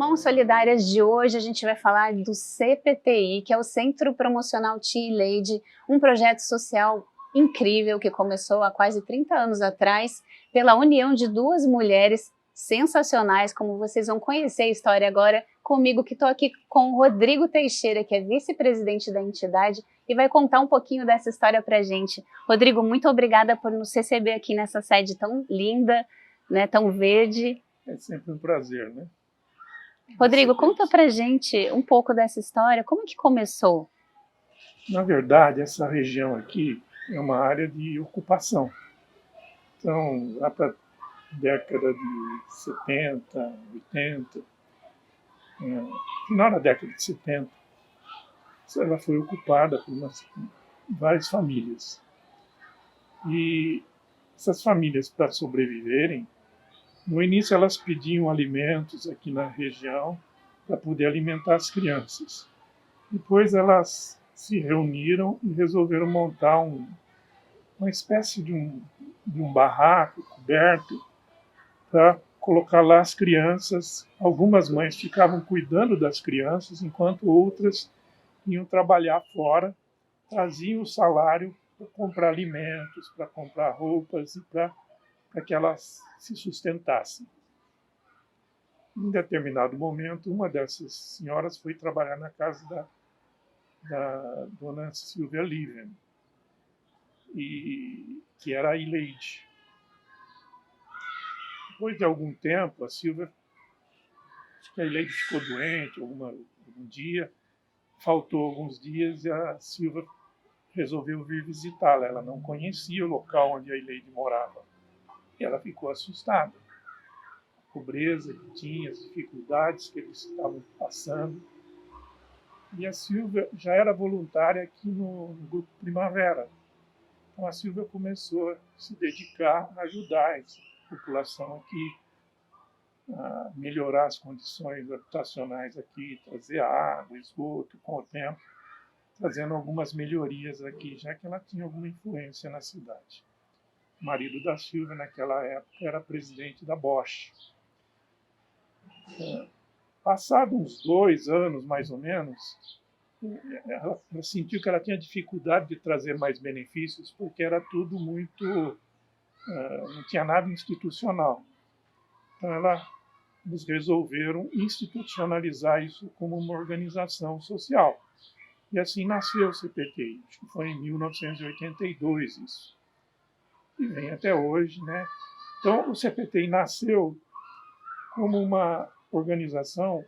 Mãos Solidárias de hoje a gente vai falar do CPTI, que é o Centro Promocional Tia e Leide, um projeto social incrível que começou há quase 30 anos atrás pela união de duas mulheres sensacionais, como vocês vão conhecer a história agora comigo, que estou aqui com o Rodrigo Teixeira, que é vice-presidente da entidade e vai contar um pouquinho dessa história para a gente. Rodrigo, muito obrigada por nos receber aqui nessa sede tão linda, né, tão verde. É sempre um prazer, né? Rodrigo, conta pra gente um pouco dessa história, como que começou? Na verdade, essa região aqui é uma área de ocupação. Então, lá para a década de 70, 80, final da década de 70, ela foi ocupada por várias famílias. E essas famílias, para sobreviverem, no início elas pediam alimentos aqui na região para poder alimentar as crianças. Depois elas se reuniram e resolveram montar uma espécie de um barraco coberto para colocar lá as crianças. Algumas mães ficavam cuidando das crianças, enquanto outras iam trabalhar fora, traziam o salário para comprar alimentos, para comprar roupas e para que elas se sustentassem. Em determinado momento, uma dessas senhoras foi trabalhar na casa da dona Silvia Liven, que era a Ileide. Depois de algum tempo, a Silvia, acho que a Ileide ficou doente algum dia, faltou alguns dias e a Silvia resolveu vir visitá-la. Ela não conhecia o local onde a Ileide morava e ela ficou assustada. A pobreza que tinha, as dificuldades que eles estavam passando. E a Silvia já era voluntária aqui no Grupo Primavera. Então a Silvia começou a se dedicar a ajudar essa população aqui, a melhorar as condições habitacionais aqui, trazer água, esgoto com o tempo, trazendo algumas melhorias aqui, já que ela tinha alguma influência na cidade. O marido da Silvia, naquela época, era presidente da Bosch. Passado uns 2 anos, mais ou menos, ela sentiu que ela tinha dificuldade de trazer mais benefícios, porque era tudo muito... não tinha nada institucional. Então, eles resolveram institucionalizar isso como uma organização social. E assim nasceu o CPTI. Acho que foi em 1982 isso. E vem até hoje, né? Então, o CPTI nasceu como uma organização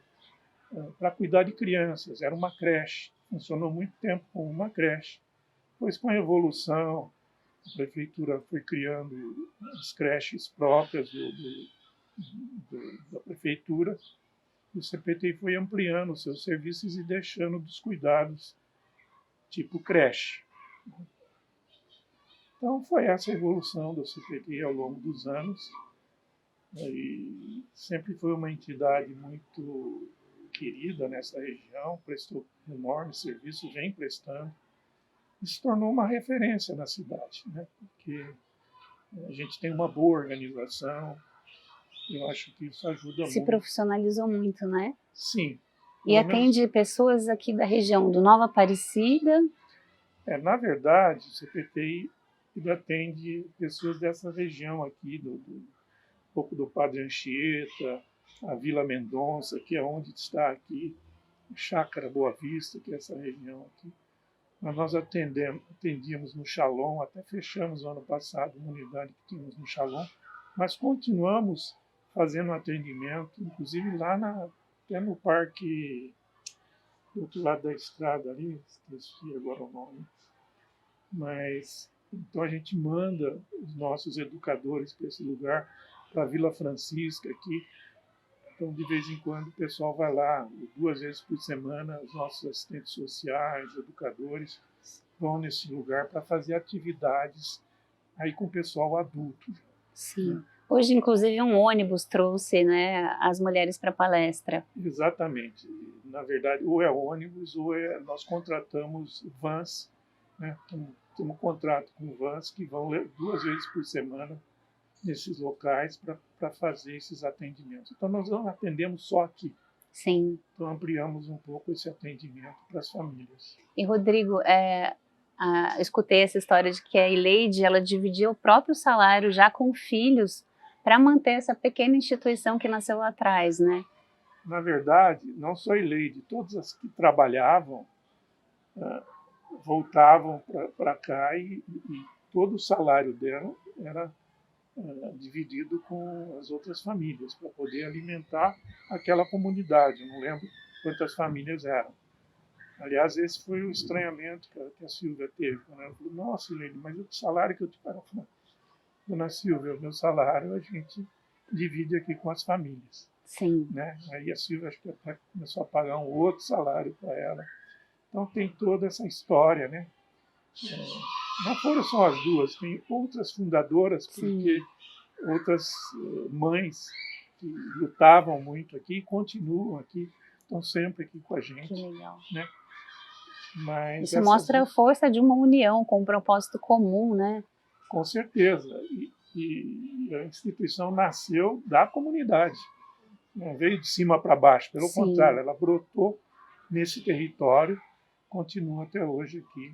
para cuidar de crianças. Era uma creche. Funcionou muito tempo como uma creche. Depois, com a evolução, a prefeitura foi criando as creches próprias da prefeitura. E o CPTI foi ampliando os seus serviços e deixando dos cuidados tipo creche. Então, foi essa a evolução do CPTI ao longo dos anos. E sempre foi uma entidade muito querida nessa região, prestou enormes serviços, vem prestando, e se tornou uma referência na cidade, né? Porque a gente tem uma boa organização, eu acho que isso ajuda muito. Se profissionalizou muito, né? Sim. E atende pessoas aqui da região do Nova Aparecida? Na verdade, o CPTI atende pessoas dessa região aqui, um pouco do Padre Anchieta, a Vila Mendonça, que é onde está aqui, Chácara Boa Vista, que é essa região aqui. Mas nós atendíamos no Shalom, até fechamos no ano passado uma unidade que tínhamos no Shalom, mas continuamos fazendo atendimento, inclusive lá até no parque do outro lado da estrada ali, esqueci agora o nome. Mas então a gente manda os nossos educadores para esse lugar, para a Vila Francisca aqui. Então, de vez em quando, o pessoal vai lá, 2 vezes por semana, os nossos assistentes sociais, educadores, vão nesse lugar para fazer atividades aí com o pessoal adulto. Sim. Né? Hoje, inclusive, um ônibus trouxe, né, as mulheres para a palestra. Exatamente. Na verdade, ou é ônibus ou nós contratamos vans, né? Temos um contrato com vans que vão 2 vezes por semana nesses locais para fazer esses atendimentos. Então, nós não atendemos só aqui. Sim. Então, ampliamos um pouco esse atendimento para as famílias. E, Rodrigo, escutei essa história de que a Ileide, ela dividia o próprio salário já com filhos para manter essa pequena instituição que nasceu lá atrás, né? Na verdade, não só a Ileide, todas as que trabalhavam voltavam para cá e todo o salário dela era dividido com as outras famílias para poder alimentar aquela comunidade. Eu não lembro quantas famílias eram. Aliás, esse foi o estranhamento que a Silvia teve. Quando ela falou, nossa, Ileide, mas o salário que eu te pago? Dona Silvia, o meu salário a gente divide aqui com as famílias. Sim. Né? Aí a Silvia acho que até começou a pagar um outro salário para ela. Então tem toda essa história, né? Não foram só as duas, tem outras fundadoras, porque outras mães que lutavam muito aqui, continuam aqui, estão sempre aqui com a gente. Que legal. Né? Mas isso mostra a força de uma união com um propósito comum, né? Com certeza. E a instituição nasceu da comunidade. Não veio de cima para baixo, pelo contrário, ela brotou nesse território, continua até hoje aqui.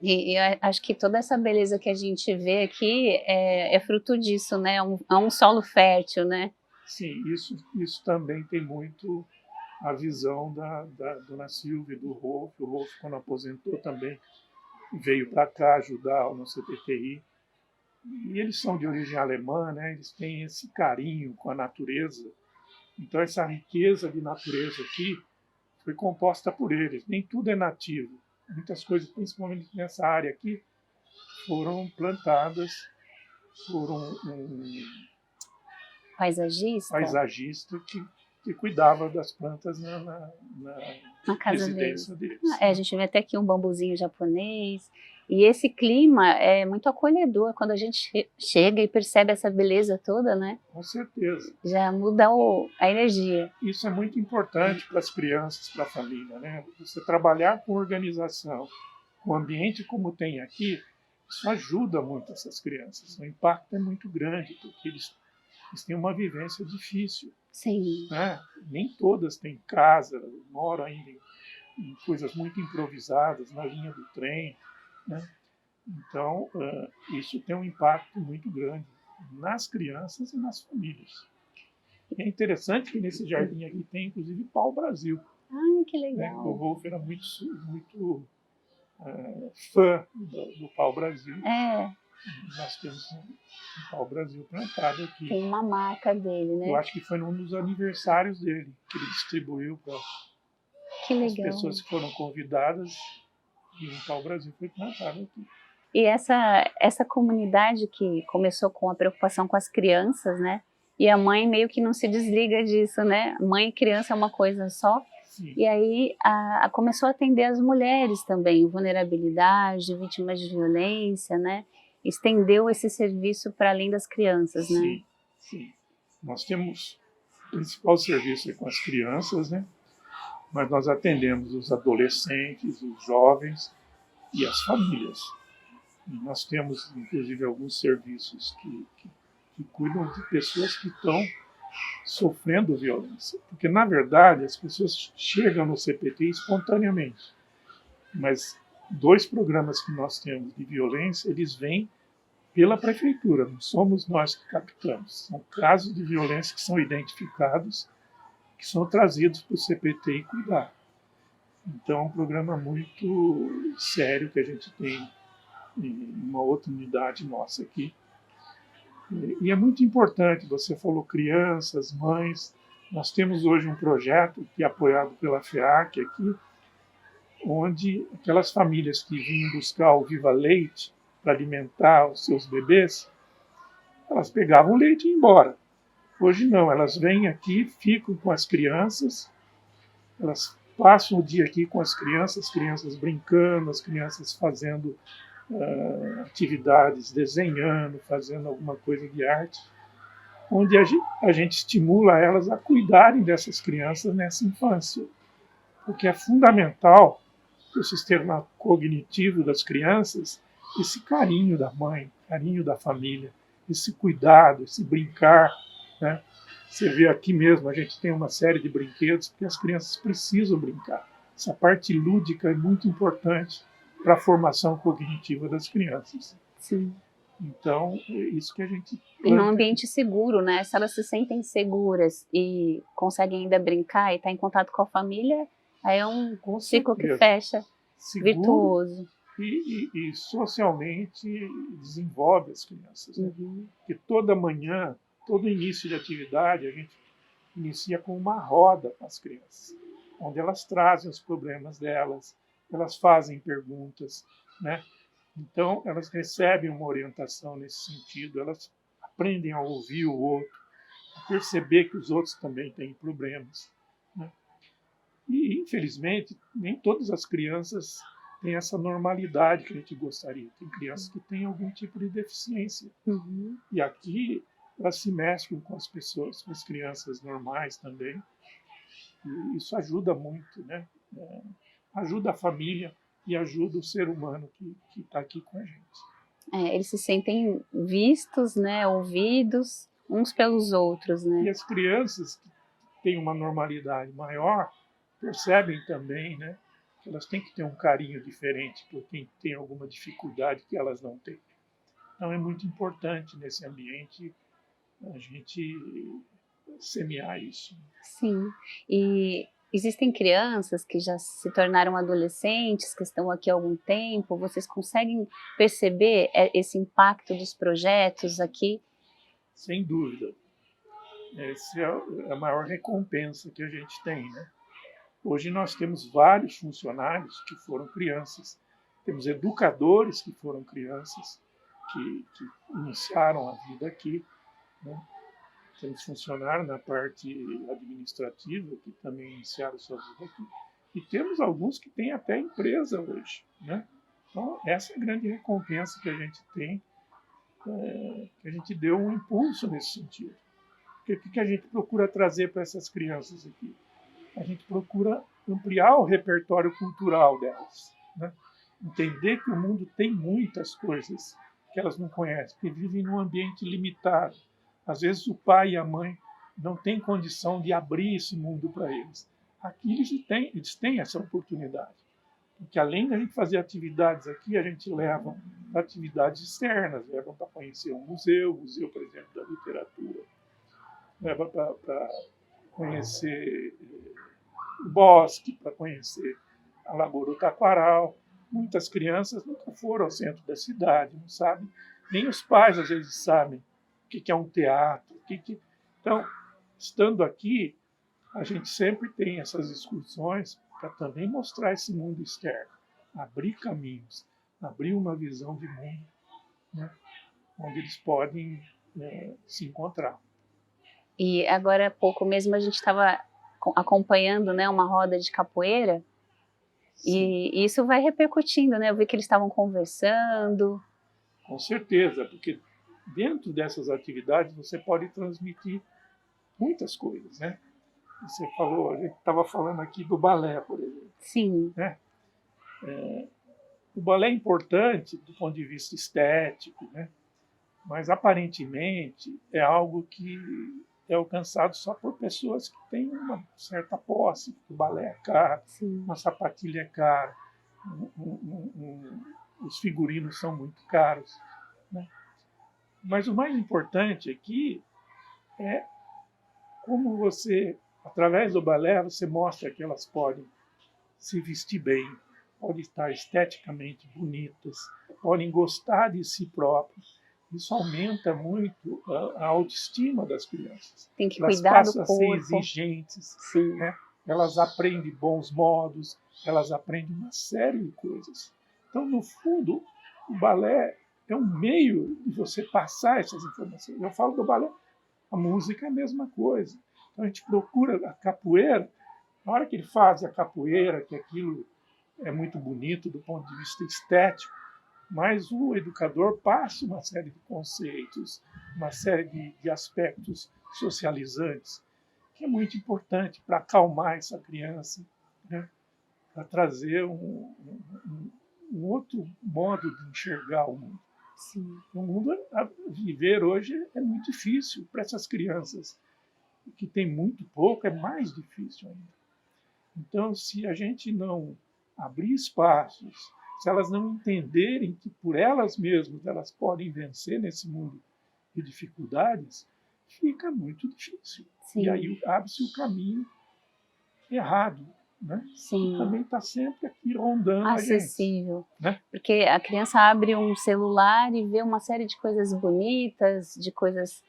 E eu acho que toda essa beleza que a gente vê aqui é fruto disso, né? É um solo fértil, né? Sim, isso também tem muito a visão da dona Silvia e do Rolf. O Rolf, quando aposentou, também veio para cá ajudar no CPTI. E eles são de origem alemã, né? Eles têm esse carinho com a natureza. Então, essa riqueza de natureza aqui foi composta por eles. Nem tudo é nativo. Muitas coisas, principalmente nessa área aqui, foram plantadas por um paisagista que cuidava das plantas na casa residência deles. A gente vê até aqui um bambuzinho japonês. E esse clima é muito acolhedor quando a gente chega e percebe essa beleza toda, né? Com certeza. Já muda a energia. Isso é muito importante para as crianças, para a família, né? Você trabalhar com organização, com o ambiente como tem aqui, isso ajuda muito essas crianças. O impacto é muito grande, porque eles têm uma vivência difícil. Sim. Né? Nem todas têm casa, moram ainda em coisas muito improvisadas, na linha do trem. Né? Então, isso tem um impacto muito grande nas crianças e nas famílias. E é interessante que nesse jardim aqui tem, inclusive, pau-brasil. Ai, que legal. Né? O Rolf era muito fã do pau-brasil. Nós temos um pau-brasil plantado aqui. Tem uma marca dele, né? Eu acho que foi num dos aniversários dele que ele distribuiu para as pessoas que foram convidadas. E um pau-brasil foi plantado aqui. E essa comunidade que começou com a preocupação com as crianças, né? E a mãe meio que não se desliga disso, né? Mãe e criança é uma coisa só. Sim. E aí começou a atender as mulheres também, vulnerabilidade, vítimas de violência, né? Estendeu esse serviço para além das crianças, né? Sim, sim. Nós temos o principal serviço com as crianças, né? Mas nós atendemos os adolescentes, os jovens e as famílias. E nós temos, inclusive, alguns serviços que cuidam de pessoas que estão sofrendo violência. Porque, na verdade, as pessoas chegam no CPT espontaneamente. Mas 2 programas que nós temos de violência, eles vêm pela prefeitura, não somos nós que captamos. São casos de violência que são identificados, que são trazidos para o CPTI cuidar. Então, é um programa muito sério que a gente tem em uma outra unidade nossa aqui. E é muito importante, você falou crianças, mães. Nós temos hoje um projeto que é apoiado pela FEAC aqui, onde aquelas famílias que vinham buscar o Viva Leite para alimentar os seus bebês, elas pegavam o leite e iam embora. Hoje não, elas vêm aqui, ficam com as crianças, elas passam o dia aqui com as crianças brincando, as crianças fazendo atividades, desenhando, fazendo alguma coisa de arte, onde a gente estimula elas a cuidarem dessas crianças nessa infância. Porque é fundamental para o sistema cognitivo das crianças esse carinho da mãe, carinho da família, esse cuidado, esse brincar, né? Você vê aqui mesmo, a gente tem uma série de brinquedos porque as crianças precisam brincar. Essa parte lúdica é muito importante para a formação cognitiva das crianças. Sim. Então, é isso que a gente E num planta ambiente seguro, né? Se elas se sentem seguras e conseguem ainda brincar e estar em contato com a família, aí é um com ciclo que certeza. fecha, Seguro virtuoso. e socialmente desenvolve as crianças. Né? Uhum. Porque toda manhã, todo início de atividade, a gente inicia com uma roda com as crianças, onde elas trazem os problemas delas, elas fazem perguntas, né? Então, elas recebem uma orientação nesse sentido, elas aprendem a ouvir o outro, a perceber que os outros também têm problemas. Né? E, infelizmente, nem todas as crianças têm essa normalidade que a gente gostaria. Tem crianças que têm algum tipo de deficiência. Uhum. E aqui elas se mesclam com as pessoas, com as crianças normais também. E isso ajuda muito, né? Ajuda a família e ajuda o ser humano que está aqui com a gente. Eles se sentem vistos, né, ouvidos uns pelos outros, E né? as crianças que têm uma normalidade maior percebem também, né, que elas têm que ter um carinho diferente por quem tem alguma dificuldade que elas não têm. Então é muito importante nesse ambiente a gente semear isso. Sim. E existem crianças que já se tornaram adolescentes, que estão aqui há algum tempo. Vocês conseguem perceber esse impacto dos projetos aqui? Sem dúvida. Essa é a maior recompensa que a gente tem, né? Hoje nós temos vários funcionários que foram crianças, temos educadores que foram crianças, que iniciaram a vida aqui, né? Temos funcionários na parte administrativa que também iniciaram sua vida aqui. E temos alguns que têm até empresa hoje, né? Então, essa é a grande recompensa que a gente tem, que a gente deu um impulso nesse sentido. Porque o que a gente procura trazer para essas crianças aqui? A gente procura ampliar o repertório cultural delas, né? Entender que o mundo tem muitas coisas que elas não conhecem, que vivem num ambiente limitado. Às vezes o pai e a mãe não têm condição de abrir esse mundo para eles. Aqui eles têm essa oportunidade. Porque além da gente fazer atividades aqui, a gente leva atividades externas, leva para conhecer um museu, por exemplo, da literatura, leva para conhecer o bosque, para conhecer a Lagoa do Taquaral. Muitas crianças nunca foram ao centro da cidade, não sabem, nem os pais às vezes sabem o que é um teatro. Então, estando aqui, a gente sempre tem essas excursões para também mostrar esse mundo externo, abrir caminhos, abrir uma visão de mundo, né, onde eles podem se encontrar. E agora há pouco mesmo a gente estava acompanhando, né, uma roda de capoeira. Sim. E isso vai repercutindo, né? Eu vi que eles estavam conversando. Com certeza, porque dentro dessas atividades você pode transmitir muitas coisas, né? Você falou, a gente estava falando aqui do balé, por exemplo. Sim. Né? O balé é importante do ponto de vista estético, né? Mas aparentemente é algo que é alcançado só por pessoas que têm uma certa posse. O balé é caro, Sim. uma sapatilha é cara, os figurinos são muito caros, né? Mas o mais importante aqui é como você, através do balé, você mostra que elas podem se vestir bem, podem estar esteticamente bonitas, podem gostar de si próprias. Isso aumenta muito a autoestima das crianças. Tem que Elas cuidar do passam a ser corpo. exigentes, Sim. né? Elas aprendem bons modos, elas aprendem uma série de coisas. Então, no fundo, o balé é um meio de você passar essas informações. Eu falo do balé, a música é a mesma coisa. Então, a gente procura a capoeira, na hora que ele faz a capoeira, que aquilo é muito bonito do ponto de vista estético, mas o educador passa uma série de conceitos, uma série de aspectos socializantes, que é muito importante para acalmar essa criança, né? Para trazer um outro modo de enxergar o mundo. Sim. O mundo a viver hoje é muito difícil para essas crianças. que tem muito pouco, é mais difícil ainda. Então, se a gente não abrir espaços, se elas não entenderem que por elas mesmas elas podem vencer nesse mundo de dificuldades, fica muito difícil. Sim. E aí abre-se o caminho errado, né? Sim. Que também está sempre aqui rondando acessível, a gente, né? Porque a criança abre um celular e vê uma série de coisas bonitas, de coisas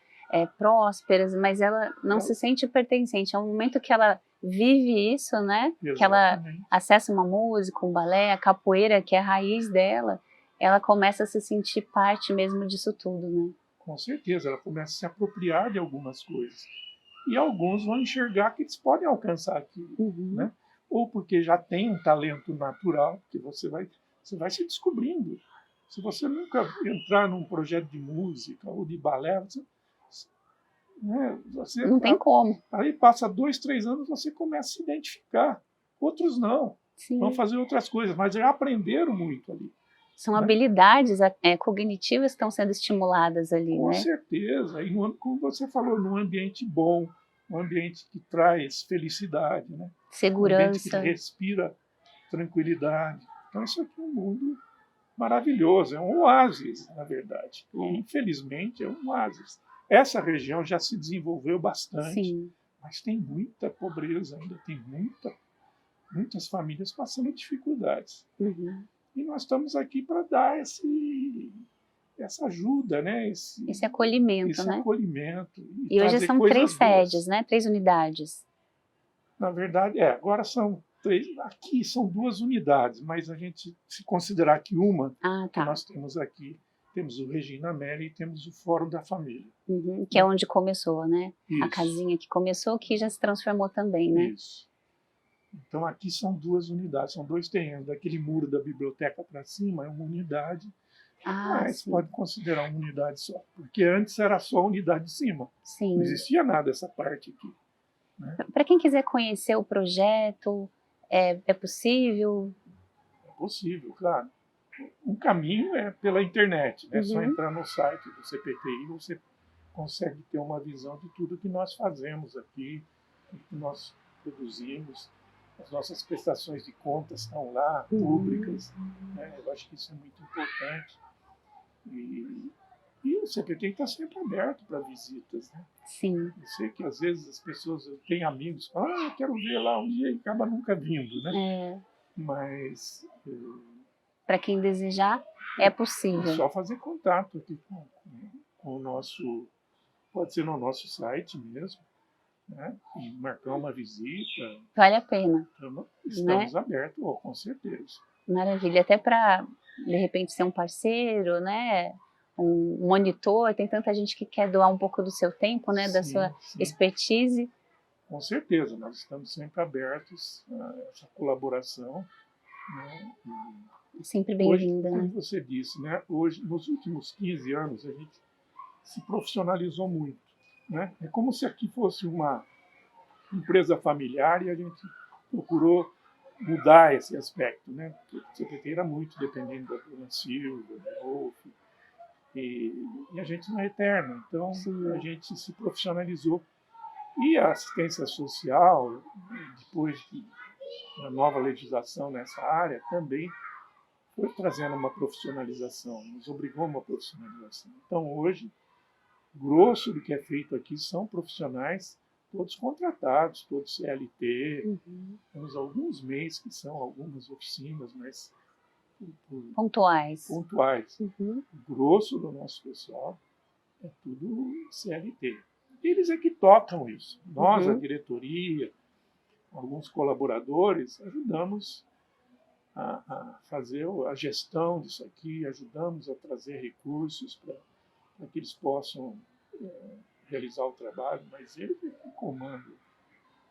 prósperas, mas ela não se sente pertencente. É um momento que ela vive isso, né? Exatamente. Que ela acessa uma música, um balé, a capoeira, que é a raiz dela, ela começa a se sentir parte mesmo disso tudo, né? Com certeza, ela começa a se apropriar de algumas coisas. E alguns vão enxergar que eles podem alcançar aquilo, né? Ou porque já tem um talento natural, que você vai se descobrindo. Se você nunca entrar num projeto de música ou de balé, você não tem como. Aí passa 2, 3 anos, você começa a se identificar. Outros não. Sim. Vão fazer outras coisas, mas já aprenderam muito ali. São habilidades cognitivas que estão sendo estimuladas ali, Com né? certeza. E como você falou, num ambiente bom, um ambiente que traz felicidade, né? Segurança. Um ambiente que respira tranquilidade. Então isso aqui é um mundo maravilhoso, é um oásis, na verdade. Infelizmente, é um oásis. Essa região já se desenvolveu bastante, sim, mas tem muita pobreza ainda, tem muitas famílias passando dificuldades. E nós estamos aqui para dar essa ajuda, né? Esse acolhimento, né? Acolhimento. E hoje são 3 sedes, né? 3 unidades. Na verdade, agora são 3. Aqui são 2 unidades, mas a gente, se considerar que uma que nós temos aqui, temos o Regina Meli e temos o Fórum da Família. Que é onde começou, né? Isso. A casinha que começou, que já se transformou também, né? Isso. Então aqui são 2 unidades, são 2 terrenos. Daquele muro da biblioteca para cima é uma unidade, mas sim. pode considerar uma unidade só. Porque antes era só a unidade de cima. Sim. Não existia nada essa parte aqui. Né? Para quem quiser conhecer o projeto, é possível? É possível, claro. Um caminho é pela internet, né? É só entrar no site do CPTI, você consegue ter uma visão de tudo que nós fazemos aqui, tudo que nós produzimos. As nossas prestações de contas estão lá, públicas. Né? Eu acho que isso é muito importante. E o CPTI está sempre aberto para visitas. Né? Sim. Eu sei que às vezes as pessoas, eu tenho amigos que falam, eu quero ver lá um dia e acaba nunca vindo. Né? Mas para quem desejar, é possível. É só fazer contato aqui com o nosso, pode ser no nosso site mesmo, né? E marcar uma visita. Vale a pena. Estamos abertos, com certeza. Maravilha, até para, de repente, ser um parceiro, né? Um monitor, tem tanta gente que quer doar um pouco do seu tempo, né? Da sua expertise. Com certeza, nós estamos sempre abertos a essa colaboração. Né? Sempre bem-vinda. Como você disse, né? Hoje, nos últimos 15 anos, a gente se profissionalizou muito. Né? É como se aqui fosse uma empresa familiar e a gente procurou mudar esse aspecto. Né? Porque o CPT era muito dependendo da Dona Silva, do Rolf, e a gente não é eterno. Então, a gente se profissionalizou. E a assistência social, depois da nova legislação nessa área, também foi trazendo uma profissionalização, nos obrigou a uma profissionalização. Então, hoje, grosso do que é feito aqui são profissionais, todos contratados, todos CLT. Temos alguns MEIs que são algumas oficinas, mas pontuais. O grosso do nosso pessoal é tudo CLT. Eles é que tocam isso. Nós, a diretoria, alguns colaboradores, ajudamos a fazer a gestão disso aqui, ajudamos a trazer recursos para que eles possam realizar o trabalho, mas eles é que comandam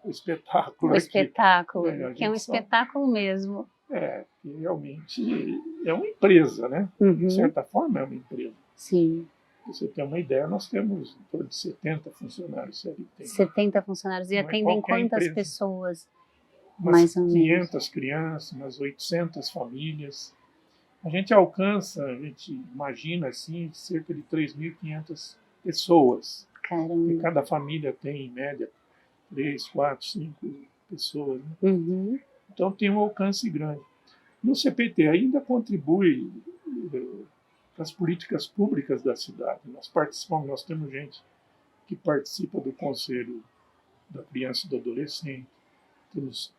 o espetáculo. O espetáculo, que é um espetáculo mesmo. Que realmente é uma empresa, né? De certa forma é uma empresa. Sim. Pra você ter uma ideia, nós temos em torno de 70 funcionários CLT. 70 funcionários. E atendem quantas pessoas? Mais ou menos. 500 crianças, umas 800 famílias. A gente alcança, a gente imagina assim, cerca de 3.500 pessoas. E Caramba. cada família tem, em média, 3, 4, 5 pessoas, né? Uhum. Então tem um alcance grande. No CPT ainda contribui para as políticas públicas da cidade. Nós participamos, nós temos gente que participa do Conselho da Criança e do Adolescente, temos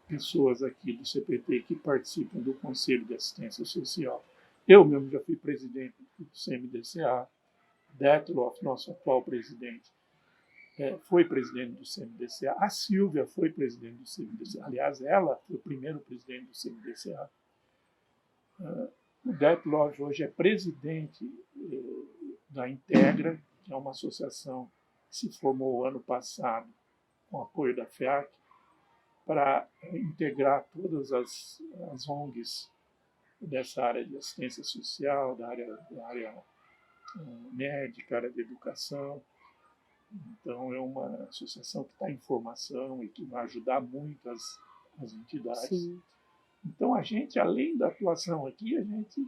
pessoas aqui do CPT que participam do Conselho de Assistência Social. Eu mesmo já fui presidente do CMDCA, Detloff, nosso atual presidente, foi presidente do CMDCA, a Silvia foi presidente do CMDCA, aliás, ela foi o primeiro presidente do CMDCA. O Detloff hoje é presidente da Integra, que é uma associação que se formou ano passado com apoio da FEAC, para integrar todas as ONGs dessa área de assistência social, da área médica, área de educação. Então, é uma associação que está em formação e que vai ajudar muito as entidades. Sim. Então, a gente, além da atuação aqui, a gente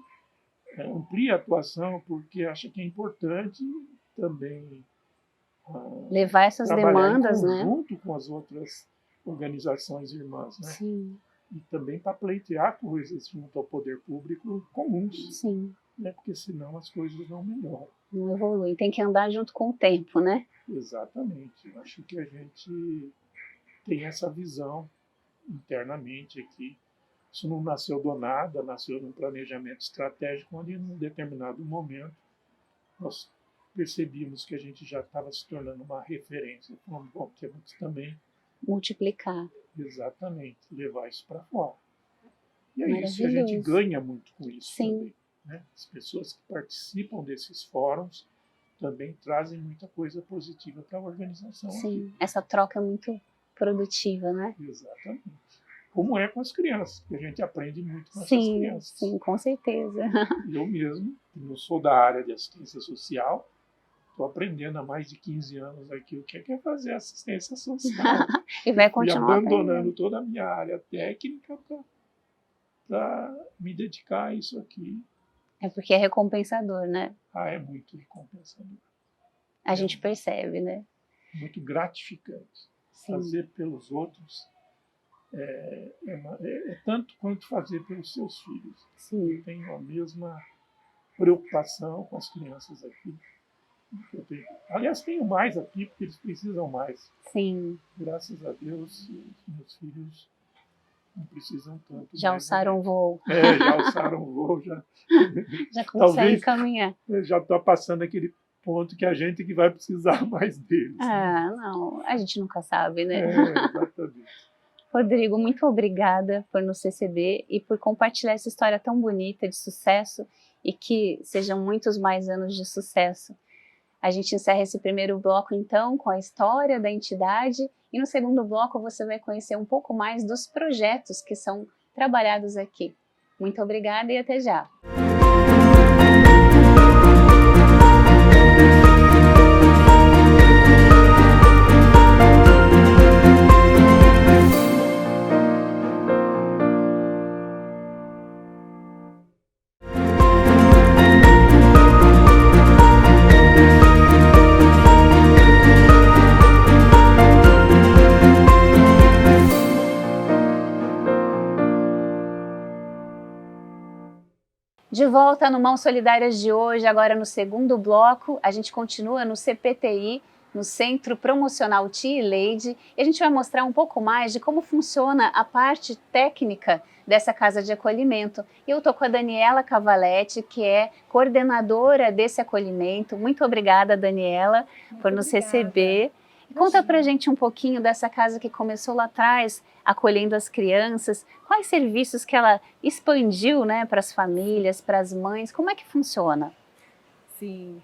amplia a atuação porque acha que é importante também Levar essas trabalhar demandas, em né? conjunto com as outras organizações irmãs, né? Sim. E também para pleitear coisas junto ao poder público comuns, Sim. né? Porque senão as coisas não melhoram. Não evolui, tem que andar junto com o tempo, né? Exatamente. Eu acho que a gente tem essa visão internamente aqui. Isso não nasceu do nada, nasceu num planejamento estratégico, onde, em um determinado momento, nós percebíamos que a gente já estava se tornando uma referência. Falamos, bom, temos também, Multiplicar. exatamente, levar isso para fora. E é isso, e a gente Maravilhoso. ganha muito com isso Sim. também, né? As pessoas que participam desses fóruns também trazem muita coisa positiva para a organização. Sim, essa troca é muito produtiva, né? Aqui. Exatamente. Como é com as crianças, porque a gente aprende muito com essas Sim, crianças. sim, com certeza. Eu mesmo, que não sou da área de assistência social, estou aprendendo há mais de 15 anos aqui o que é fazer assistência social. E vai E continuar abandonando aprendendo. toda a minha área técnica para me dedicar a isso aqui. É porque é recompensador, né? É muito recompensador. A gente percebe, né? Muito gratificante. Sim. Fazer pelos outros é tanto quanto fazer pelos seus filhos. Sim. Eu tenho a mesma preocupação com as crianças aqui. Eu tenho. Aliás, tenho mais aqui, porque eles precisam mais. Sim. Graças a Deus, os meus filhos não precisam tanto. Já alçaram o voo. Já alçaram o voo, já consegue caminhar. Já está passando aquele ponto que a gente que vai precisar mais deles. Não, a gente nunca sabe, né? Exatamente. Rodrigo, muito obrigada por nos receber e por compartilhar essa história tão bonita de sucesso e que sejam muitos mais anos de sucesso. A gente encerra esse primeiro bloco, então, com a história da entidade e no segundo bloco você vai conhecer um pouco mais dos projetos que são trabalhados aqui. Muito obrigada e até já! De volta no Mãos Solidárias de hoje, agora no segundo bloco, a gente continua no CPTI, no Centro Promocional Tia e Leide, e a gente vai mostrar um pouco mais de como funciona a parte técnica dessa casa de acolhimento. E eu estou com a Daniela Cavaletti, que é coordenadora desse acolhimento. Muito obrigada, Daniela, por nos receber. Conta pra gente um pouquinho dessa casa que começou lá atrás, acolhendo as crianças, quais serviços que ela expandiu, né, para as famílias, para as mães, como é que funciona? Sim,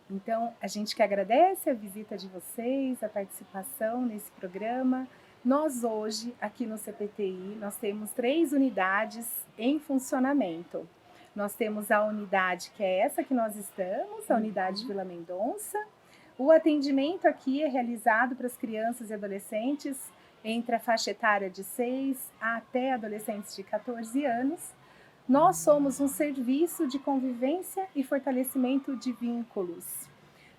então a gente que agradece a visita de vocês, a participação nesse programa. Nós hoje, aqui no CPTI, nós temos 3 unidades em funcionamento. Nós temos a unidade que é essa que nós estamos, a unidade Vila Mendonça. O atendimento aqui é realizado para as crianças e adolescentes entre a faixa etária de 6 até adolescentes de 14 anos. Nós somos um serviço de convivência e fortalecimento de vínculos.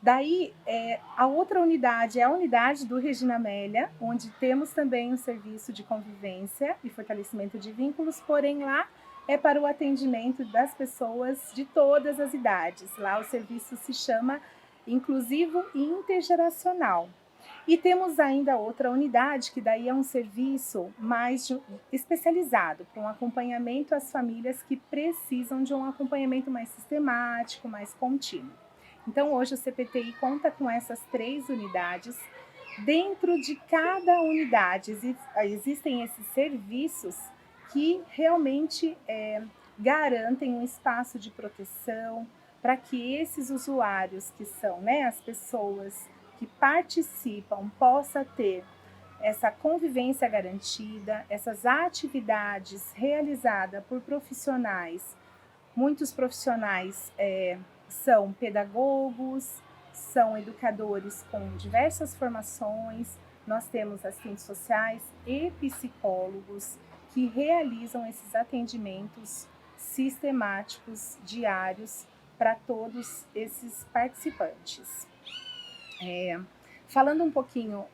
Daí, a outra unidade é a unidade do Regina Amélia, onde temos também um serviço de convivência e fortalecimento de vínculos, porém lá é para o atendimento das pessoas de todas as idades. Lá o serviço se chama Inclusivo e Intergeracional. E temos ainda outra unidade, que daí é um serviço mais especializado para um acompanhamento às famílias que precisam de um acompanhamento mais sistemático, mais contínuo. Então, hoje o CPTI conta com essas 3 unidades. Dentro de cada unidade existem esses serviços que realmente garantem um espaço de proteção para que esses usuários, que são, né, as pessoas que participam, possa ter essa convivência garantida, essas atividades realizadas por profissionais. Muitos profissionais são pedagogos, são educadores com diversas formações. Nós temos assistentes sociais e psicólogos que realizam esses atendimentos sistemáticos diários para todos esses participantes. Falando um pouquinho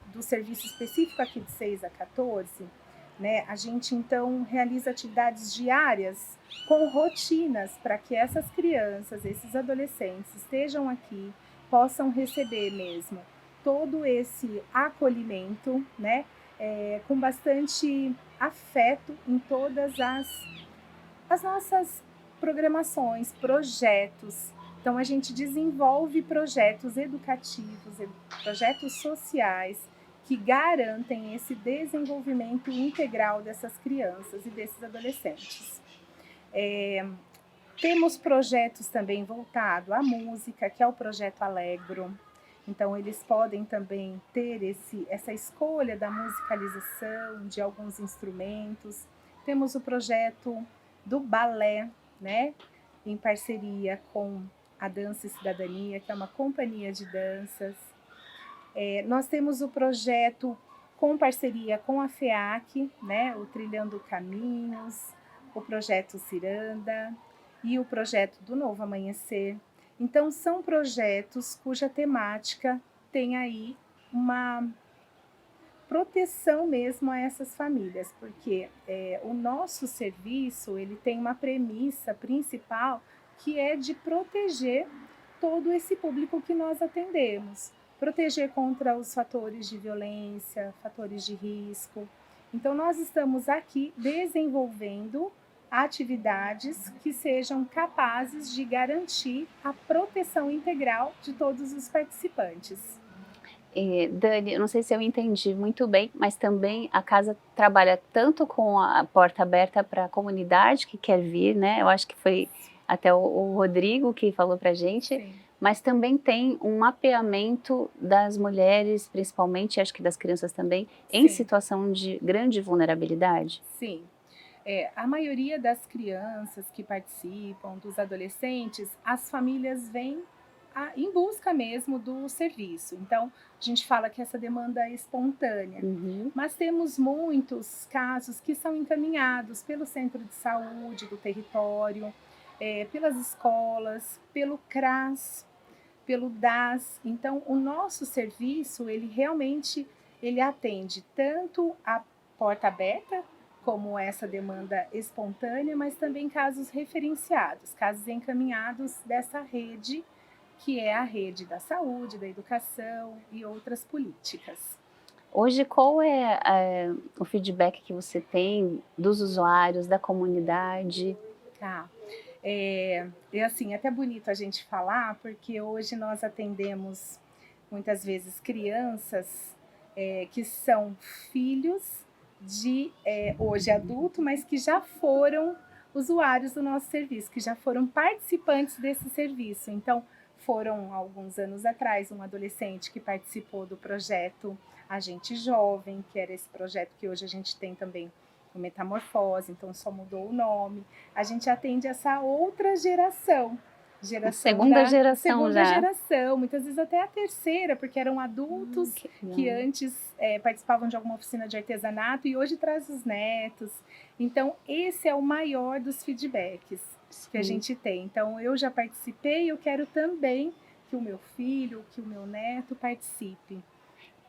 do serviço específico aqui de 6 a 14, né, a gente então realiza atividades diárias com rotinas para que essas crianças, esses adolescentes estejam aqui, possam receber mesmo todo esse acolhimento, né, com bastante afeto em todas as nossas programações, projetos. Então, a gente desenvolve projetos educativos, projetos sociais que garantem esse desenvolvimento integral dessas crianças e desses adolescentes. Temos projetos também voltados à música, que é o Projeto Alegro. Então, eles podem também ter essa escolha da musicalização de alguns instrumentos. Temos o projeto do balé, né, em parceria com a Dança e Cidadania, que é uma companhia de danças. Nós temos o projeto com parceria com a FEAC, né, o Trilhando Caminhos, o projeto Ciranda e o projeto do Novo Amanhecer. Então, são projetos cuja temática tem aí uma proteção mesmo a essas famílias, porque o nosso serviço ele tem uma premissa principal que é de proteger todo esse público que nós atendemos, proteger contra os fatores de violência, fatores de risco. Então, nós estamos aqui desenvolvendo atividades que sejam capazes de garantir a proteção integral de todos os participantes. Dani, eu não sei se eu entendi muito bem, mas também a casa trabalha tanto com a porta aberta para a comunidade que quer vir, né? Eu acho que foi até o Rodrigo que falou para a gente, Sim. Mas também tem um mapeamento das mulheres, principalmente, acho que das crianças também, em Sim. situação de grande vulnerabilidade. Sim. A maioria das crianças que participam, dos adolescentes, as famílias vêm em busca mesmo do serviço. Então, a gente fala que essa demanda é espontânea. Mas temos muitos casos que são encaminhados pelo centro de saúde do território, pelas escolas, pelo CRAS, pelo DAS. Então, o nosso serviço, ele realmente atende tanto a porta aberta, como essa demanda espontânea, mas também casos referenciados, casos encaminhados dessa rede, que é a rede da saúde, da educação e outras políticas. Hoje, qual é o feedback que você tem dos usuários, da comunidade? Assim, é até bonito a gente falar, porque hoje nós atendemos muitas vezes crianças que são filhos de hoje adulto, mas que já foram usuários do nosso serviço, que já foram participantes desse serviço. Então, foram alguns anos atrás um adolescente que participou do projeto Agente Jovem, que era esse projeto que hoje a gente tem também o Metamorfose, então só mudou o nome. A gente atende essa outra geração. Segunda geração muitas vezes até a terceira, porque eram adultos que antes participavam de alguma oficina de artesanato e hoje traz os netos. Então, esse é o maior dos feedbacks que a gente tem. Então, eu já participei e eu quero também que que o meu filho, que o meu neto participe.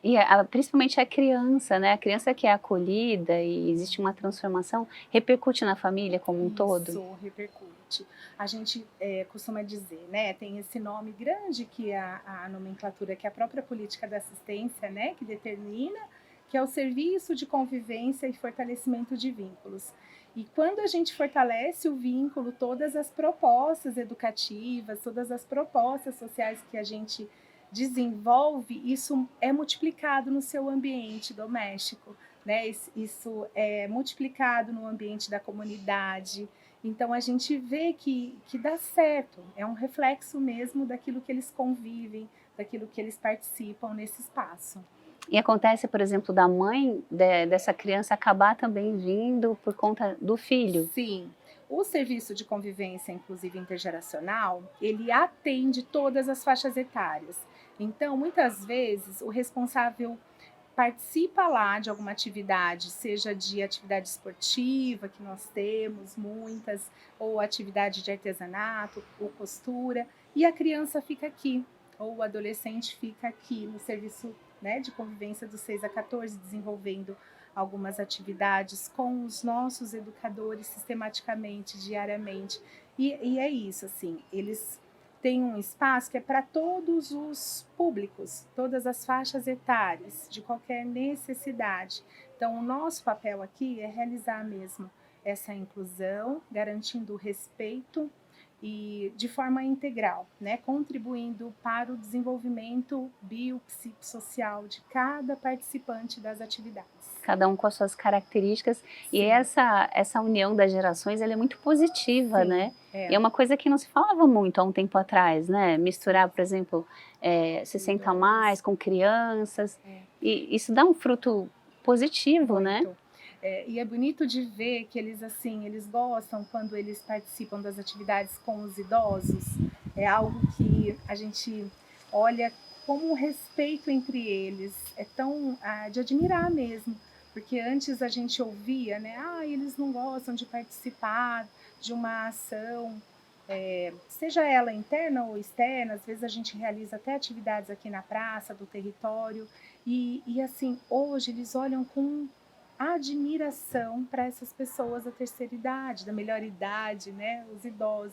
E principalmente a criança, né? A criança que é acolhida e existe uma transformação, repercute na família como um todo? Isso, repercute. A gente costuma dizer, né? Tem esse nome grande que a nomenclatura, que é a própria política da assistência, né? Que determina, que é o serviço de convivência e fortalecimento de vínculos. E quando a gente fortalece o vínculo, todas as propostas educativas, todas as propostas sociais que a gente desenvolve, isso é multiplicado no seu ambiente doméstico, né? Isso é multiplicado no ambiente da comunidade. Então a gente vê que dá certo, é um reflexo mesmo daquilo que eles convivem, daquilo que eles participam nesse espaço. E acontece, por exemplo, da mãe dessa criança acabar também vindo por conta do filho? Sim. O serviço de convivência, inclusive intergeracional, ele atende todas as faixas etárias. Então, muitas vezes, o responsável participa lá de alguma atividade, seja de atividade esportiva, que nós temos muitas, ou atividade de artesanato, ou costura, e a criança fica aqui, ou o adolescente fica aqui no serviço, né, de convivência dos 6 a 14, desenvolvendo algumas atividades com os nossos educadores sistematicamente, diariamente. E é isso, assim, eles têm um espaço que é para todos os públicos, todas as faixas etárias, de qualquer necessidade. Então, o nosso papel aqui é realizar mesmo essa inclusão, garantindo o respeito e de forma integral, né, contribuindo para o desenvolvimento biopsicossocial de cada participante das atividades. Cada um com as suas características. Sim. E essa união das gerações, ela é muito positiva, sim, né? E é uma coisa que não se falava muito há um tempo atrás, né? Misturar, por exemplo, 60 a mais com crianças. E isso dá um fruto positivo, muito, né? E é bonito de ver que eles, assim, eles gostam quando eles participam das atividades com os idosos. É algo que a gente olha como um respeito entre eles. É tão de admirar mesmo. Porque antes a gente ouvia, né? Eles não gostam de participar de uma ação, seja ela interna ou externa. Às vezes a gente realiza até atividades aqui na praça, do território. E assim, hoje eles olham com admiração para essas pessoas da terceira idade, da melhor idade, né, os idosos.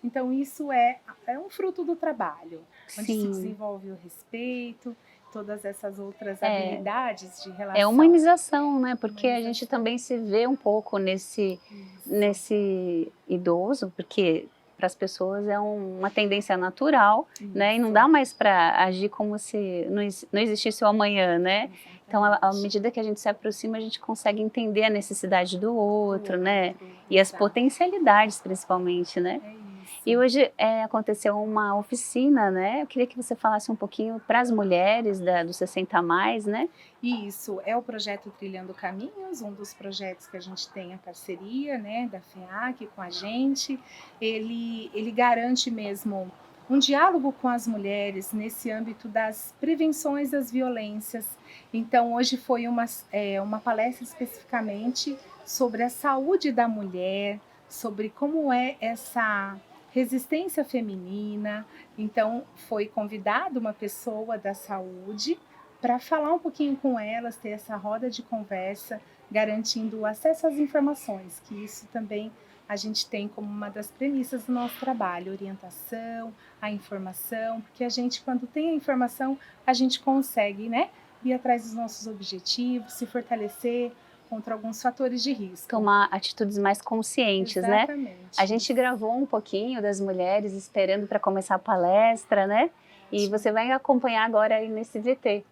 Então isso é um fruto do trabalho, onde se desenvolve o respeito, todas essas outras habilidades de relação. É humanização, né, porque a gente também se vê um pouco nesse idoso, porque para as pessoas é uma tendência natural, né, e não dá mais para agir como se não existisse o amanhã, né? Então, à medida que a gente se aproxima, a gente consegue entender a necessidade do outro, né? E as potencialidades, principalmente, né? E hoje aconteceu uma oficina, né? Eu queria que você falasse um pouquinho para as mulheres do 60 a mais, né? Isso, é o projeto Trilhando Caminhos, um dos projetos que a gente tem a parceria, né, da FEAC com a gente. Ele garante mesmo um diálogo com as mulheres nesse âmbito das prevenções das violências. Então, hoje foi uma palestra especificamente sobre a saúde da mulher, sobre como é essa resistência feminina. Então, foi convidada uma pessoa da saúde para falar um pouquinho com elas, ter essa roda de conversa, garantindo o acesso às informações, que isso também a gente tem como uma das premissas do nosso trabalho, orientação, a informação, porque a gente, quando tem a informação, a gente consegue, né, ir atrás dos nossos objetivos, se fortalecer contra alguns fatores de risco. Tomar atitudes mais conscientes, exatamente, né? A gente gravou um pouquinho das mulheres esperando para começar a palestra, né? E você vai acompanhar agora aí nesse VT.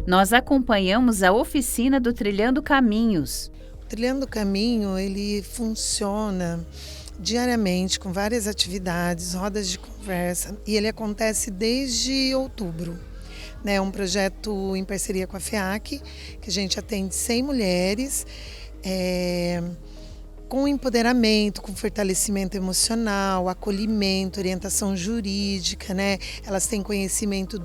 Nós acompanhamos a oficina do Trilhando Caminhos. O Trilhando Caminho, ele funciona diariamente com várias atividades, rodas de conversa, e ele acontece desde outubro. É um projeto em parceria com a FEAC, que a gente atende 100 mulheres, com empoderamento, com fortalecimento emocional, acolhimento, orientação jurídica, né? Elas têm conhecimento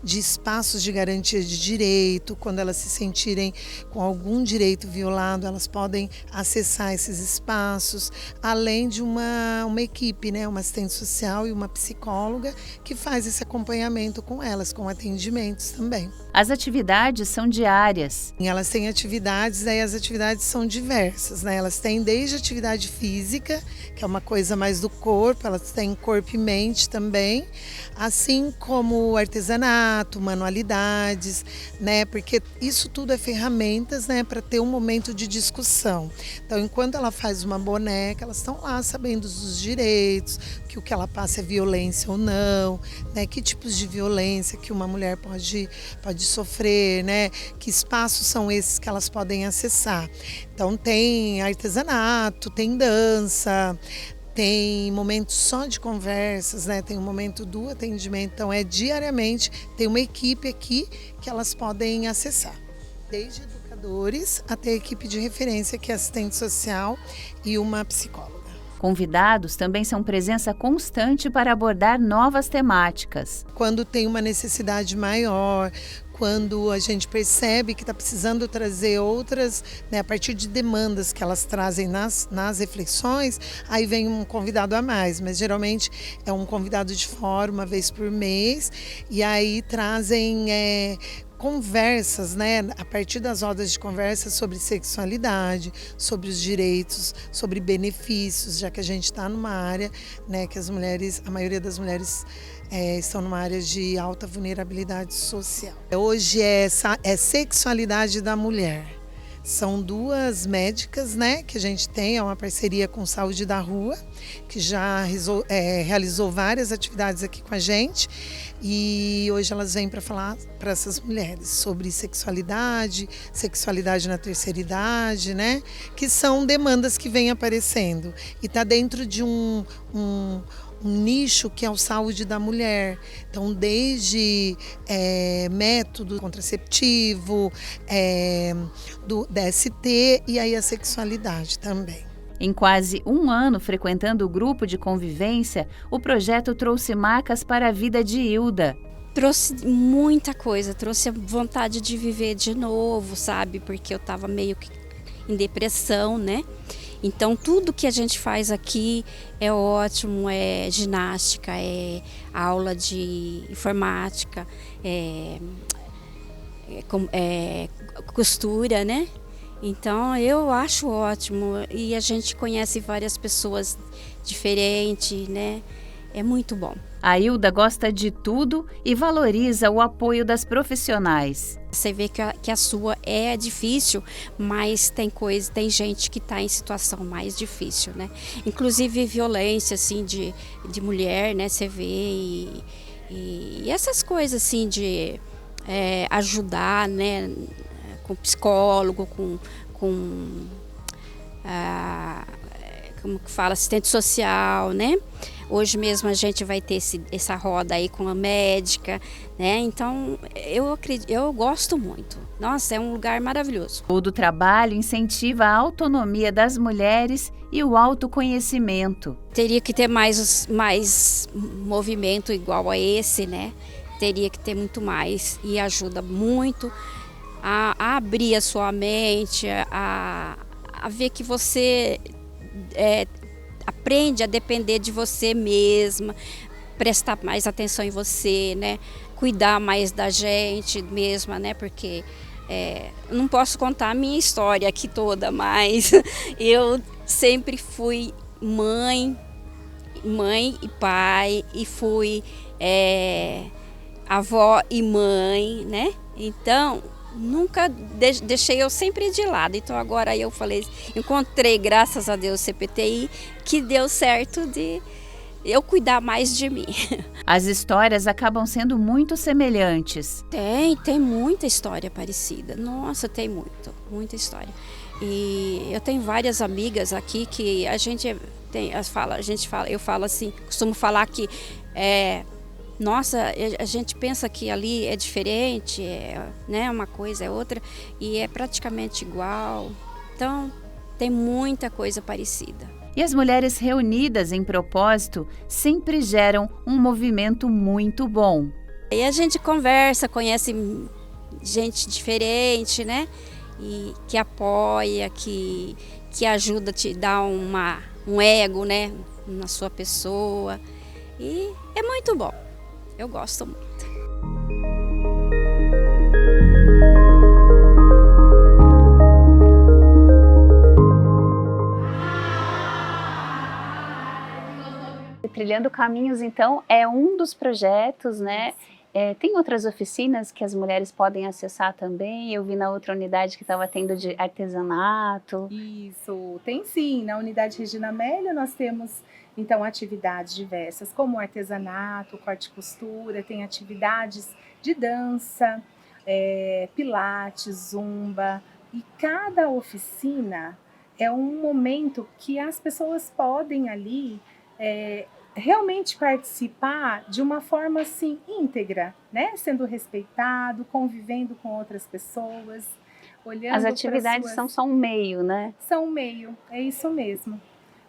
de espaços de garantia de direito. Quando elas se sentirem com algum direito violado, elas podem acessar esses espaços, além de uma equipe, né? Uma assistente social e uma psicóloga que faz esse acompanhamento com elas, com atendimentos também. As atividades são diárias. Elas têm atividades, aí as atividades são diversas, né? Elas têm desde atividade física, que é uma coisa mais do corpo, elas têm corpo e mente também, assim como artesanato, manualidades, né? Porque isso tudo é ferramentas, né, para ter um momento de discussão. Então, enquanto ela faz uma boneca, elas estão lá sabendo dos direitos, que o que ela passa é violência ou não, né? Que tipos de violência que uma mulher pode sofrer, né? Que espaços são esses que elas podem acessar. Então tem artesanato, tem dança, tem momentos só de conversas, né? Tem um momento do atendimento, então diariamente, tem uma equipe aqui que elas podem acessar. Desde educadores até a equipe de referência, que é assistente social e uma psicóloga. Convidados também são presença constante para abordar novas temáticas. Quando tem uma necessidade maior, quando a gente percebe que está precisando trazer outras, né, a partir de demandas que elas trazem nas reflexões, aí vem um convidado a mais, mas geralmente é um convidado de fora, uma vez por mês, e aí trazem conversas, né, a partir das rodas de conversa sobre sexualidade, sobre os direitos, sobre benefícios, já que a gente está numa área, né, que a maioria das mulheres estão numa área de alta vulnerabilidade social. Hoje é sexualidade da mulher. São duas médicas, né, que a gente tem, é uma parceria com Saúde da Rua, que já realizou várias atividades aqui com a gente, e hoje elas vêm para falar para essas mulheres sobre sexualidade na terceira idade, né, que são demandas que vêm aparecendo, e está dentro de um nicho que é o saúde da mulher. Então, desde método contraceptivo, do DST e aí a sexualidade também. Em quase um ano frequentando o grupo de convivência, o projeto trouxe marcas para a vida de Hilda. Trouxe muita coisa, trouxe a vontade de viver de novo, sabe? Porque eu estava meio que em depressão, né? Então, tudo que a gente faz aqui é ótimo, é ginástica, é aula de informática, costura, né? Então, eu acho ótimo e a gente conhece várias pessoas diferentes, né? É muito bom. A Hilda gosta de tudo e valoriza o apoio das profissionais. Você vê que a sua é difícil, mas tem gente que está em situação mais difícil, né? Inclusive violência assim de mulher, né? Você vê e essas coisas assim de ajudar, né? Com psicólogo, com como que fala, assistente social, né? Hoje mesmo a gente vai ter essa roda aí com a médica, né? Então eu gosto muito. Nossa, é um lugar maravilhoso. Todo o trabalho incentiva a autonomia das mulheres e o autoconhecimento. Teria que ter mais movimento igual a esse, né? Teria que ter muito mais e ajuda muito a abrir a sua mente, a ver que você aprende a depender de você mesma, prestar mais atenção em você, né? Cuidar mais da gente mesma, né? Porque não posso contar a minha história aqui toda, mas eu sempre fui mãe e pai, e fui avó e mãe, né? Então, nunca deixei eu sempre de lado. Então agora eu falei, encontrei, graças a Deus, o CPTI, que deu certo de eu cuidar mais de mim. As histórias acabam sendo muito semelhantes. Tem muita história parecida. Nossa, tem muita história. E eu tenho várias amigas aqui que eu falo assim, costumo falar que nossa, a gente pensa que ali é diferente, né? Uma coisa é outra, e é praticamente igual. Então, Tem muita coisa parecida. E as mulheres reunidas em propósito sempre geram um movimento muito bom. Aí a gente conversa, conhece gente diferente, né? E que apoia, que ajuda a te dar um ego, né? Na sua pessoa. E é muito bom. Eu gosto muito. Trilhando Caminhos, então, é um dos projetos, né? Tem outras oficinas que as mulheres podem acessar também? Eu vi na outra unidade que estava tendo de artesanato. Isso, tem sim. Na unidade Regina Amélia nós temos, então, atividades diversas, como artesanato, corte e costura, tem atividades de dança, pilates, zumba, e cada oficina é um momento que as pessoas podem ali realmente participar de uma forma assim íntegra, né? Sendo respeitado, convivendo com outras pessoas, olhando. As atividades são só um meio, né? São um meio, é isso mesmo.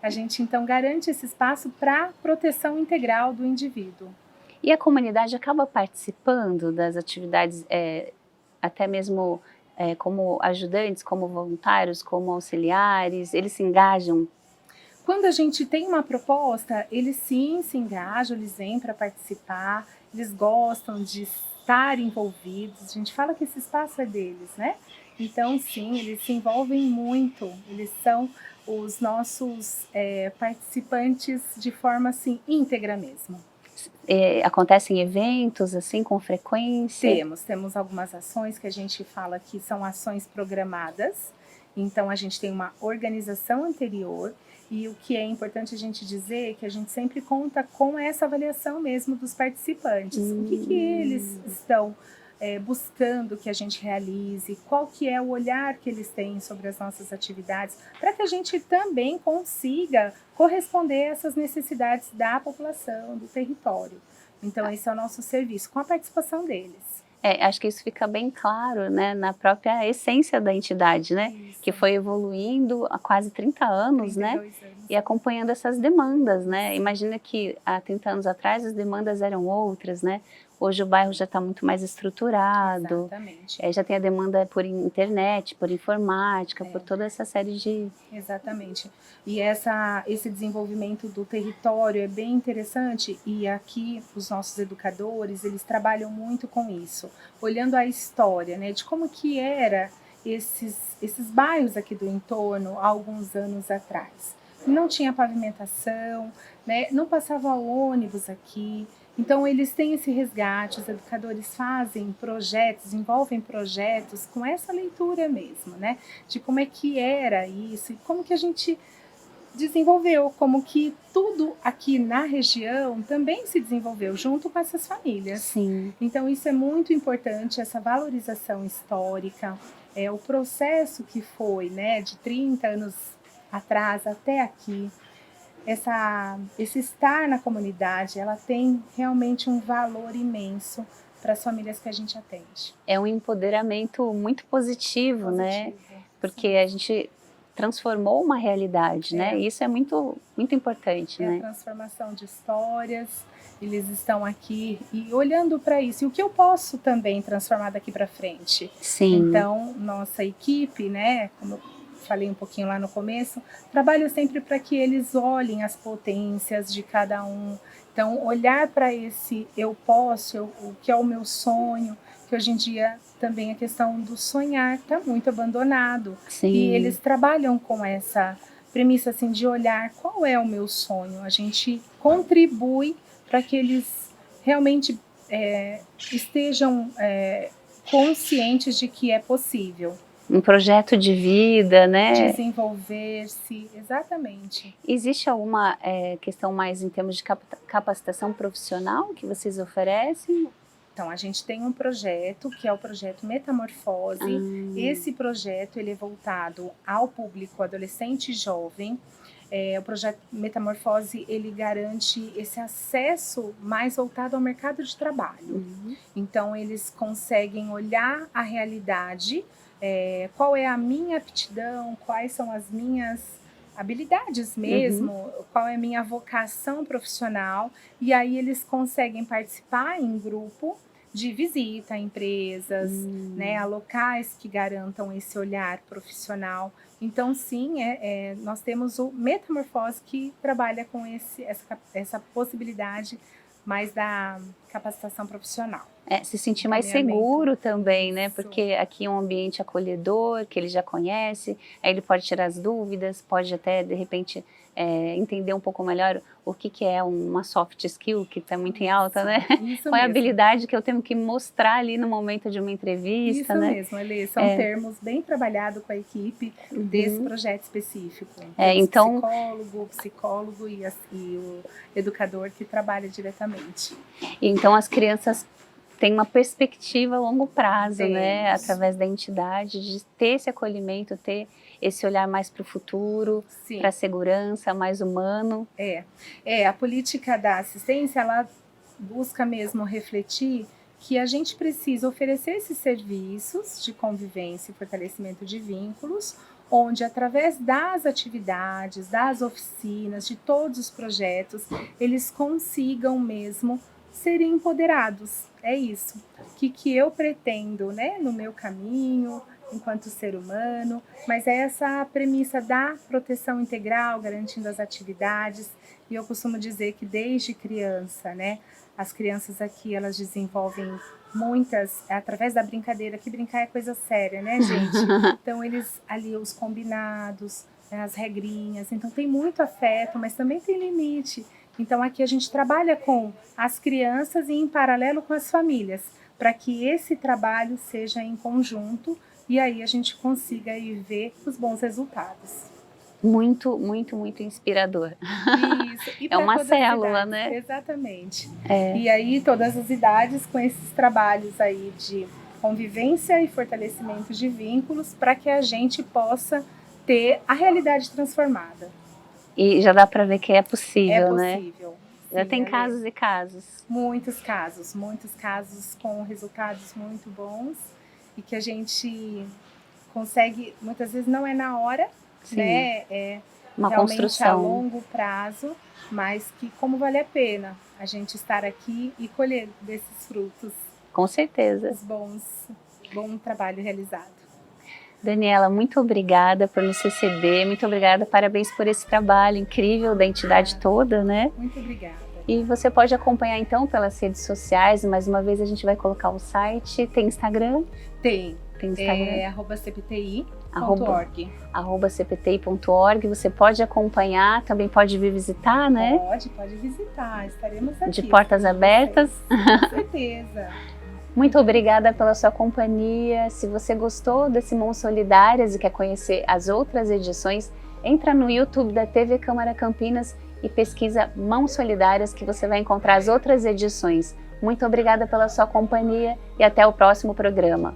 A gente então garante esse espaço para proteção integral do indivíduo. E a comunidade acaba participando das atividades, até mesmo como ajudantes, como voluntários, como auxiliares, eles se engajam? Quando a gente tem uma proposta, eles sim se engajam, eles vêm para participar, eles gostam de estar envolvidos. A gente fala que esse espaço é deles, né? Então, sim, eles se envolvem muito, eles são os nossos participantes de forma assim, íntegra mesmo. Acontecem eventos assim com frequência? Temos algumas ações que a gente fala que são ações programadas. Então, a gente tem uma organização anterior. E o que é importante a gente dizer é que a gente sempre conta com essa avaliação mesmo dos participantes. O que eles estão buscando que a gente realize, qual que é o olhar que eles têm sobre as nossas atividades, para que a gente também consiga corresponder a essas necessidades da população, do território. Então, esse é o nosso serviço, com a participação deles. Acho que isso fica bem claro, né, na própria essência da entidade, né? Isso. Que foi evoluindo há quase 30 anos, né? Anos. E acompanhando essas demandas, né? Imagina que há 30 anos atrás as demandas eram outras, né? Hoje o bairro já está muito mais estruturado. Exatamente. Já tem a demanda por internet, por informática, por toda essa série de... Exatamente. E esse desenvolvimento do território é bem interessante, e aqui os nossos educadores, eles trabalham muito com isso, olhando a história, né, de como que era esses bairros aqui do entorno há alguns anos atrás. Não tinha pavimentação, né, não passava ônibus aqui. Então, eles têm esse resgate, os educadores fazem projetos, desenvolvem projetos com essa leitura mesmo, né? De como é que era isso e como que a gente desenvolveu, como que tudo aqui na região também se desenvolveu junto com essas famílias. Sim. Então, isso é muito importante, essa valorização histórica, o processo que foi, né, de 30 anos atrás até aqui. Esse estar na comunidade, ela tem realmente um valor imenso para as famílias que a gente atende. É um empoderamento muito positivo, né? Porque a gente transformou uma realidade, né? E isso é muito, muito importante, né? A transformação de histórias, eles estão aqui e olhando para isso. E o que eu posso também transformar daqui para frente? Sim. Então, nossa equipe, né? Como eu falei um pouquinho lá no começo, trabalho sempre para que eles olhem as potências de cada um. Então, olhar para esse eu posso, o que é o meu sonho, que hoje em dia também a questão do sonhar está muito abandonado. Sim. E eles trabalham com essa premissa assim, de olhar qual é o meu sonho. A gente contribui para que eles realmente estejam conscientes de que é possível. Um projeto de vida, né? Desenvolver-se, exatamente. Existe alguma questão mais em termos de capacitação profissional que vocês oferecem? Então, a gente tem um projeto, que é o projeto Metamorfose. Esse projeto ele é voltado ao público adolescente e jovem. O projeto Metamorfose ele garante esse acesso mais voltado ao mercado de trabalho. Então, eles conseguem olhar a realidade qual é a minha aptidão, quais são as minhas habilidades mesmo, qual é a minha vocação profissional, e aí eles conseguem participar em grupo de visita a empresas, né, a locais que garantam esse olhar profissional. Então, sim, nós temos o Metamorfose que trabalha com essa possibilidade mais da capacitação profissional. Se sentir mais seguro também, né? Porque aqui é um ambiente acolhedor, que ele já conhece, aí ele pode tirar as dúvidas, pode até, de repente, entender um pouco melhor o que é uma soft skill, que está muito em alta, né? Qual é a habilidade que eu tenho que mostrar ali no momento de uma entrevista, isso né? Mesmo, Elê, são termos bem trabalhados com a equipe desse projeto específico. Então, psicólogo e o educador que trabalha diretamente. Então as crianças têm uma perspectiva a longo prazo, né? Através da entidade, de ter esse acolhimento, ter esse olhar mais para o futuro, para a segurança, mais humano. A política da assistência, ela busca mesmo refletir que a gente precisa oferecer esses serviços de convivência e fortalecimento de vínculos, onde através das atividades, das oficinas, de todos os projetos, eles consigam mesmo serem empoderados. É isso que eu pretendo, né, no meu caminho, enquanto ser humano, mas é essa premissa da proteção integral, garantindo as atividades, e eu costumo dizer que desde criança, né, as crianças aqui, elas desenvolvem muitas, através da brincadeira, que brincar é coisa séria, né, gente? Então, eles ali, os combinados, né, as regrinhas, então tem muito afeto, mas também tem limite. Então, aqui a gente trabalha com as crianças e em paralelo com as famílias, para que esse trabalho seja em conjunto e aí a gente consiga aí ver os bons resultados. Muito, muito, muito inspirador. Isso. É uma célula, né? Exatamente. E aí todas as idades com esses trabalhos aí de convivência e fortalecimento de vínculos para que a gente possa ter a realidade transformada. E já dá para ver que é possível, né? É possível. Já tem casos e casos. Muitos casos com resultados muito bons e que a gente consegue, muitas vezes não é na hora, né? É uma realmente construção a longo prazo, mas que como vale a pena a gente estar aqui e colher desses frutos. Com certeza. Os bom trabalho realizado. Daniela, muito obrigada por nos receber, muito obrigada, parabéns por esse trabalho incrível da entidade toda, né? Muito obrigada. E você pode acompanhar então pelas redes sociais, mais uma vez a gente vai colocar o site, tem Instagram? Tem Instagram? @cpti.org. @cpti.org, você pode acompanhar, também pode vir visitar, né? Pode visitar, estaremos aqui. De portas abertas. Com certeza. Muito obrigada pela sua companhia. Se você gostou desse Mãos Solidárias e quer conhecer as outras edições, entra no YouTube da TV Câmara Campinas e pesquisa Mãos Solidárias que você vai encontrar as outras edições. Muito obrigada pela sua companhia e até o próximo programa.